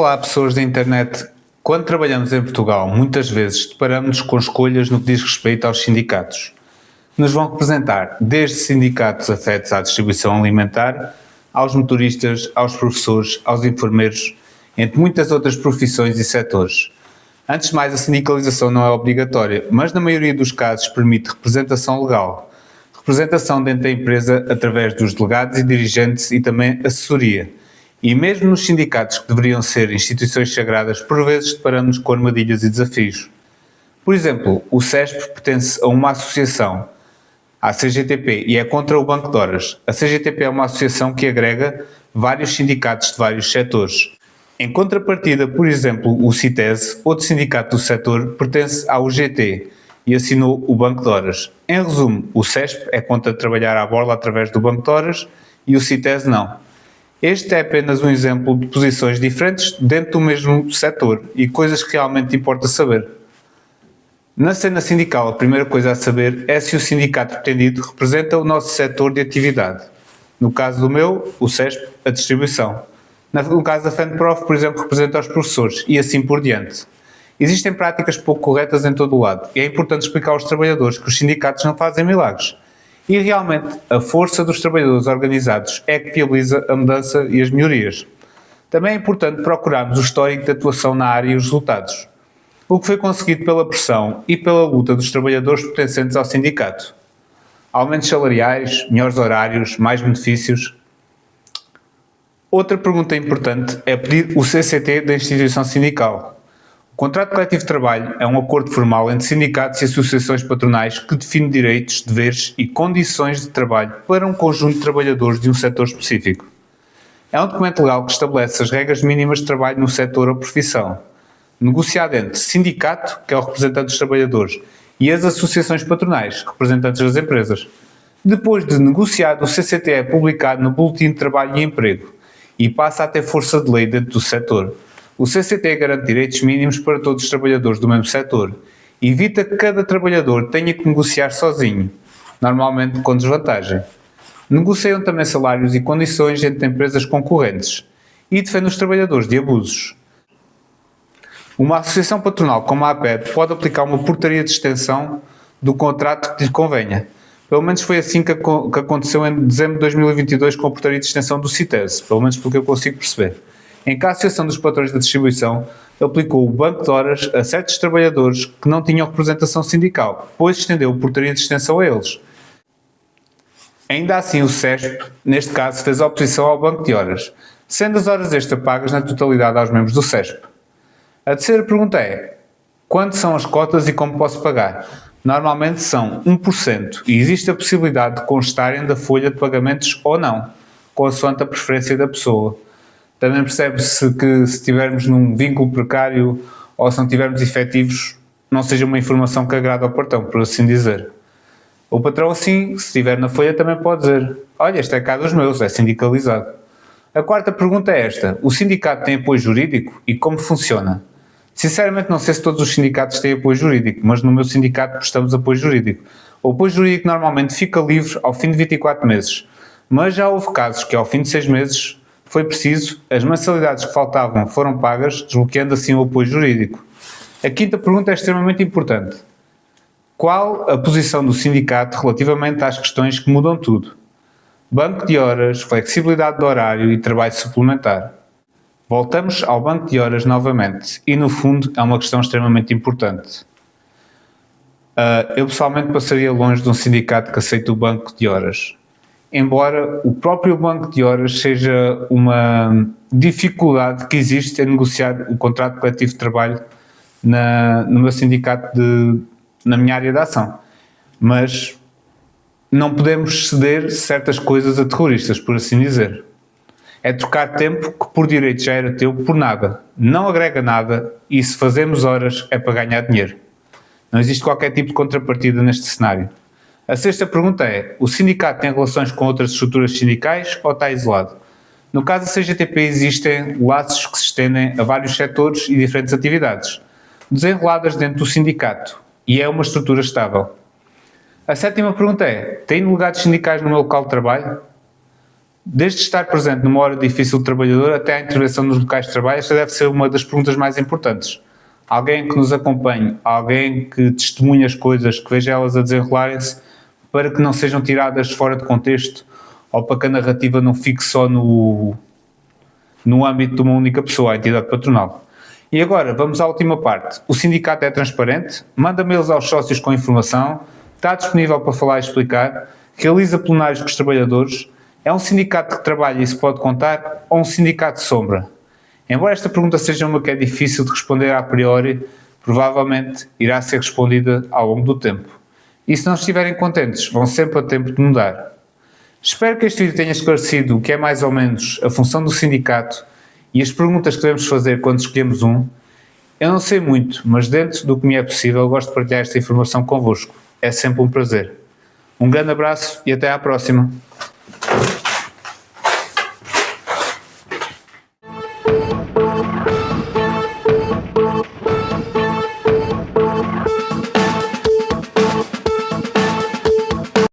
Olá, pessoas da internet. Quando trabalhamos em Portugal, muitas vezes deparamos-nos com escolhas no que diz respeito aos sindicatos. Nos vão representar desde sindicatos afetos à distribuição alimentar, aos motoristas, aos professores, aos enfermeiros, entre muitas outras profissões e setores. Antes de mais, a sindicalização não é obrigatória, mas na maioria dos casos permite representação legal. Representação dentro da empresa através dos delegados e dirigentes e também assessoria. E mesmo nos sindicatos que deveriam ser instituições sagradas, por vezes deparamos com armadilhas e desafios. Por exemplo, o CESP pertence a uma associação, à CGTP, e é contra o banco de horas. A CGTP é uma associação que agrega vários sindicatos de vários setores. Em contrapartida, por exemplo, o CITES, outro sindicato do setor, pertence à UGT e assinou o banco de horas. Em resumo, o CESP é contra trabalhar à borla através do banco de horas e o CITES não. Este é apenas um exemplo de posições diferentes dentro do mesmo setor e coisas que realmente importa saber. Na cena sindical, a primeira coisa a saber é se o sindicato pretendido representa o nosso setor de atividade. No caso do meu, o CESP, a distribuição. No caso da FENPROF, por exemplo, representa os professores e assim por diante. Existem práticas pouco corretas em todo o lado e é importante explicar aos trabalhadores que os sindicatos não fazem milagres. E realmente, a força dos trabalhadores organizados é que viabiliza a mudança e as melhorias. Também é importante procurarmos o histórico de atuação na área e os resultados. O que foi conseguido pela pressão e pela luta dos trabalhadores pertencentes ao sindicato. Aumentos salariais, melhores horários, mais benefícios. Outra pergunta importante é pedir o CCT da instituição sindical. O contrato coletivo de trabalho é um acordo formal entre sindicatos e associações patronais que define direitos, deveres e condições de trabalho para um conjunto de trabalhadores de um setor específico. É um documento legal que estabelece as regras mínimas de trabalho no setor ou profissão, negociado entre sindicato, que é o representante dos trabalhadores, e as associações patronais, representantes das empresas. Depois de negociado, o CCT é publicado no Boletim de Trabalho e Emprego e passa a ter força de lei dentro do setor. O CCT garante direitos mínimos para todos os trabalhadores do mesmo setor e evita que cada trabalhador tenha que negociar sozinho, normalmente com desvantagem. Negociam também salários e condições entre empresas concorrentes e defende os trabalhadores de abusos. Uma associação patronal como a APEP pode aplicar uma portaria de extensão do contrato que lhe convenha. Pelo menos foi assim que aconteceu em dezembro de 2022 com a portaria de extensão do CITES, pelo menos pelo que eu consigo perceber. Em que a Associação dos Patrões da Distribuição aplicou o banco de horas a certos trabalhadores que não tinham representação sindical, pois estendeu a portaria de extensão a eles. Ainda assim, o CESP, neste caso, fez a oposição ao banco de horas, sendo as horas extra pagas na totalidade aos membros do CESP. A terceira pergunta é: quanto são as cotas e como posso pagar? Normalmente são 1% e existe a possibilidade de constarem da folha de pagamentos ou não, consoante a preferência da pessoa. Também percebe-se que se estivermos num vínculo precário ou se não tivermos efetivos, não seja uma informação que agrada ao patrão, por assim dizer. O patrão, assim, se estiver na folha, também pode dizer: olha, este é cá dos meus, é sindicalizado. A quarta pergunta é esta: o sindicato tem apoio jurídico e como funciona? Sinceramente não sei se todos os sindicatos têm apoio jurídico, mas no meu sindicato prestamos apoio jurídico. O apoio jurídico normalmente fica livre ao fim de 24 meses, mas já houve casos que ao fim de 6 meses foi preciso, as mensalidades que faltavam foram pagas, desbloqueando assim o apoio jurídico. A quinta pergunta é extremamente importante. Qual a posição do sindicato relativamente às questões que mudam tudo? Banco de horas, flexibilidade de horário e trabalho suplementar. Voltamos ao banco de horas novamente e, no fundo, é uma questão extremamente importante. Eu pessoalmente passaria longe de um sindicato que aceite o banco de horas. Embora o próprio banco de horas seja uma dificuldade que existe em negociar o contrato coletivo de trabalho no meu sindicato, na minha área de ação. Mas não podemos ceder certas coisas a terroristas, por assim dizer. É trocar tempo que por direito já era teu por nada. Não agrega nada e se fazemos horas é para ganhar dinheiro. Não existe qualquer tipo de contrapartida neste cenário. A sexta pergunta é: o sindicato tem relações com outras estruturas sindicais ou está isolado? No caso da CGTP existem laços que se estendem a vários setores e diferentes atividades, desenroladas dentro do sindicato, e é uma estrutura estável. A sétima pergunta é: tem delegados sindicais no meu local de trabalho? Desde estar presente numa hora difícil do trabalhador até à intervenção nos locais de trabalho, esta deve ser uma das perguntas mais importantes. Alguém que nos acompanhe, alguém que testemunhe as coisas, que veja elas a desenrolarem-se, para que não sejam tiradas fora de contexto ou para que a narrativa não fique só no âmbito de uma única pessoa, a entidade patronal. E agora, vamos à última parte. O sindicato é transparente, manda mails aos sócios com informação, está disponível para falar e explicar, realiza plenários com os trabalhadores, é um sindicato que trabalha e se pode contar, ou um sindicato de sombra? Embora esta pergunta seja uma que é difícil de responder a priori, provavelmente irá ser respondida ao longo do tempo. E se não estiverem contentes, vão sempre a tempo de mudar. Espero que este vídeo tenha esclarecido o que é mais ou menos a função do sindicato e as perguntas que devemos fazer quando escolhemos um. Eu não sei muito, mas dentro do que me é possível, gosto de partilhar esta informação convosco. É sempre um prazer. Um grande abraço e até à próxima.